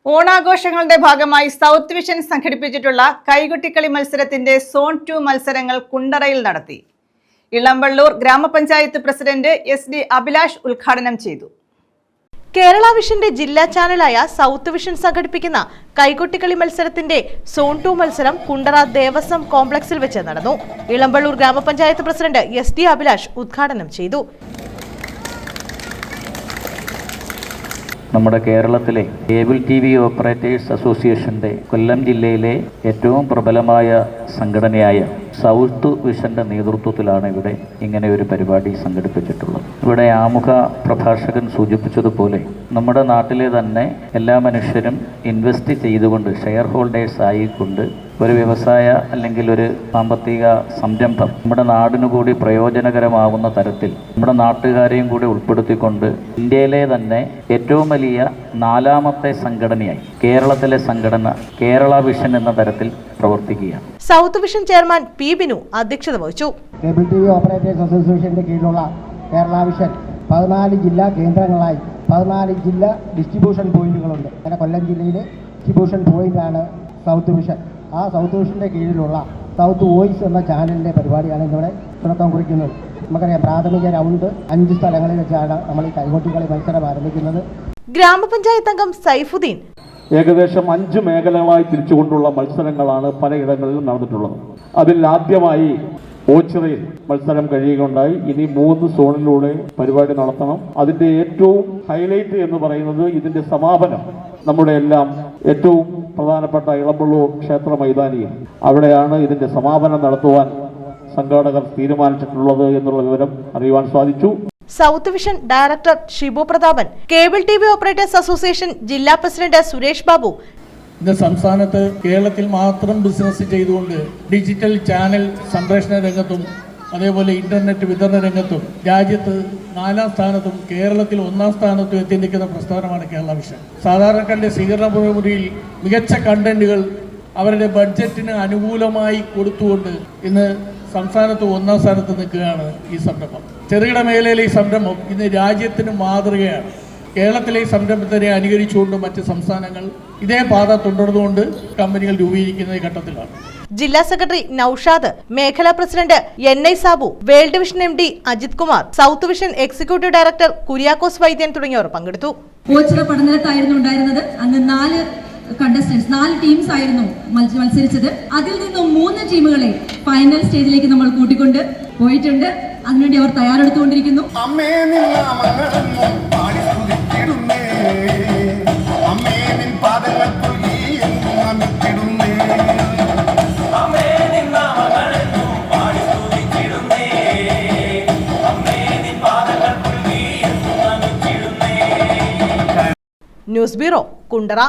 ഓണാഘോഷങ്ങളുടെ ഭാഗമായി south vision സംഘടിപ്പിച്ചിട്ടുള്ള കൈകൊട്ടിക്കളി മത്സരത്തിന്റെ zone 2 മത്സരങ്ങൾ കുണ്ടറയിൽ നടത്തി. ഇളമ്പള്ളൂർ ഗ്രാമപഞ്ചായത്ത് പ്രസിഡന്റ് SD അഭിലാഷ് ഉദ്ഘാടനം ചെയ്തു. കേരള വിഷന്റെ ജില്ലാ ചാനലായ സൗത്ത് വിഷൻ സംഘടിപ്പിക്കുന്ന കൈകൊട്ടിക്കളി മത്സരത്തിന്റെ സോൺ 2 മത്സരം കുണ്ടറ ദേവസ്വം കോംപ്ലക്സിൽ വെച്ച് നടന്നു. ഇളമ്പള്ളൂർ ഗ്രാമപഞ്ചായത്ത് പ്രസിഡന്റ് SD അഭിലാഷ് ഉദ്ഘാടനം ചെയ്തു. നമ്മുടെ കേരളത്തിലെ കേബിൾ TV ഓപ്പറേറ്റേഴ്സ് അസോസിയേഷൻ്റെ കൊല്ലം ജില്ലയിലെ ഏറ്റവും പ്രബലമായ സംഘടനയായ സൗത്ത് വിഷന്റെ നേതൃത്വത്തിലാണ് ഇവിടെ ഇങ്ങനെ ഒരു പരിപാടി സംഘടിപ്പിച്ചിട്ടുള്ളത്. ഇവിടെ ആമുഖ പ്രഭാഷകൻ സൂചിപ്പിച്ചതുപോലെ നമ്മുടെ നാട്ടിലെ തന്നെ എല്ലാ മനുഷ്യരും ഇൻവെസ്റ്റ് ചെയ്തുകൊണ്ട് ഷെയർ ഹോൾഡേഴ്സ് ആയിക്കൊണ്ട് ഒരു വ്യവസായ അല്ലെങ്കിൽ ഒരു സാമ്പത്തിക സംരംഭം നമ്മുടെ നാടിനു കൂടി പ്രയോജനകരമാവുന്ന തരത്തിൽ നമ്മുടെ നാട്ടുകാരെയും കൂടി ഉൾപ്പെടുത്തിക്കൊണ്ട് ഇന്ത്യയിലെ തന്നെ ഏറ്റവും വലിയ 4ാമത്തെ സംഘടനയായി കേരളത്തിലെ സംഘടന കേരള വിഷൻ എന്ന തരത്തിൽ പ്രവർത്തിക്കുകയാണ്. South vision chairman P. Binu അധ്യക്ഷത വഹിച്ചു. കേബിൾ TV ഓപ്പറേറ്റേഴ്സ് അസോസിയേഷന്റെ കീഴിലുള്ള കേരള വിഷൻ 14 ജില്ലാ കേന്ദ്രങ്ങളായി 14 ജില്ലാ ഡിസ്ട്രിബ്യൂഷൻ പോയിന്റുകളുണ്ട്. അങ്ങനെ കൊല്ലം ജില്ലയിലെ ഡിസ്ട്രിബ്യൂഷൻ പോയിന്റാണ് സൗത്ത് വിഷൻ. ആ സൗത്ത് വിഷന്റെ കീഴിലുള്ള സൗത്ത് വോയിസ് എന്ന ചാനലിന്റെ പരിപാടിയാണ് ഇന്നിവിടെ തുടക്കം കുറിക്കുന്നത്. നമുക്കറിയാം, പ്രാഥമിക റൗണ്ട് 5 സ്ഥലങ്ങളിൽ വെച്ചാണ് നമ്മൾ ഈ കൈകൊട്ടിക്കളി മത്സരം ആരംഭിക്കുന്നത്. ഗ്രാമപഞ്ചായത്ത് അംഗം സൈഫുദ്ദീൻ ഏകദേശം 5 മേഖലകളായി തിരിച്ചുകൊണ്ടുള്ള മത്സരങ്ങളാണ് പലയിടങ്ങളിലും നടന്നിട്ടുള്ളത്. അതിൽ ആദ്യമായി ഓച്ചിറയിൽ മത്സരം കഴിയുകയുണ്ടായി. ഇനി 3 സോണിലൂടെ പരിപാടി നടത്തണം. അതിൻ്റെ ഏറ്റവും ഹൈലൈറ്റ് എന്ന് പറയുന്നത് ഇതിൻ്റെ സമാപനം നമ്മുടെ എല്ലാം ഏറ്റവും പ്രധാനപ്പെട്ട ഇളമ്പള്ളൂർ ക്ഷേത്ര മൈതാനിയിൽ അവിടെയാണ് ഇതിൻ്റെ സമാപനം നടത്തുവാൻ സംഘാടകർ തീരുമാനിച്ചിട്ടുള്ളത് എന്നുള്ള വിവരം അറിയുവാൻ സാധിച്ചു. South vision director Shibu Prathapan, cable TV operators association ജില്ലാ പ്രസിഡന്റ് സുരേഷ് ബാബു, ഇന്ന് സംസ്ഥാനത്ത് കേരളത്തിൽ മാത്രം ബിസിനസ് ചെയ്തുകൊണ്ട് ഡിജിറ്റൽ ചാനൽ സംപ്രേഷണ രംഗത്തും അതേപോലെ ഇന്റർനെറ്റ് വിതരണ രംഗത്തും രാജ്യത്ത് 4ാം സ്ഥാനത്തും കേരളത്തിൽ 1ാം സ്ഥാനത്തും എത്തി നിൽക്കുന്ന പ്രസ്ഥാനമാണ് കേരള വിഷൻ. സാധാരണക്കാരുടെ സ്വീകരണ മുറിയിൽ മികച്ച കണ്ടന്റുകൾ അവരുടെ ബഡ്ജറ്റിന് അനുകൂലമായി കൊടുത്തുകൊണ്ട് ഇന്ന് സംസ്ഥാനത്ത് 1ാം സ്ഥാനത്ത് നിൽക്കുകയാണ് ഈ സംരംഭം. ചെറുകിട മേഖലയിലെ ഈ സംരംഭം ഇന്ന് രാജ്യത്തിന് മാതൃകയാണ്. കേരളത്തിലെ ഈ സംരംഭത്തിനെ അനുകരിച്ചുകൊണ്ട് മറ്റ് സംസ്ഥാനങ്ങൾ ഇതേ പാത തുടർന്നുകൊണ്ട് കമ്പനികൾ രൂപീകരിക്കുന്ന ഘട്ടത്തിലാണ്. ജില്ലാ സെക്രട്ടറി നൌഷാദ്, മേഖലാ president NI Sabu, world vision MD Ajith Kumar, south vision executive director Kuriakose Vaidyan തുടങ്ങിയവർ പങ്കെടുത്തു. ഓച്ചിറ പഠനത്തായിരുന്നു ഉണ്ടായിരുന്നത്. അന്ന് 4 ടീംസ് ആയിരുന്നു മത്സരിച്ചത്. അതിൽ നിന്നും 3 ടീമുകളെ ഫൈനൽ സ്റ്റേജിലേക്ക് നമ്മൾ കൂട്ടിക്കൊണ്ട് പോയിട്ടുണ്ട്. അതിനുവേണ്ടി അവർ തയ്യാറെടുത്തുകൊണ്ടിരിക്കുന്നു. News bureau, Kundara.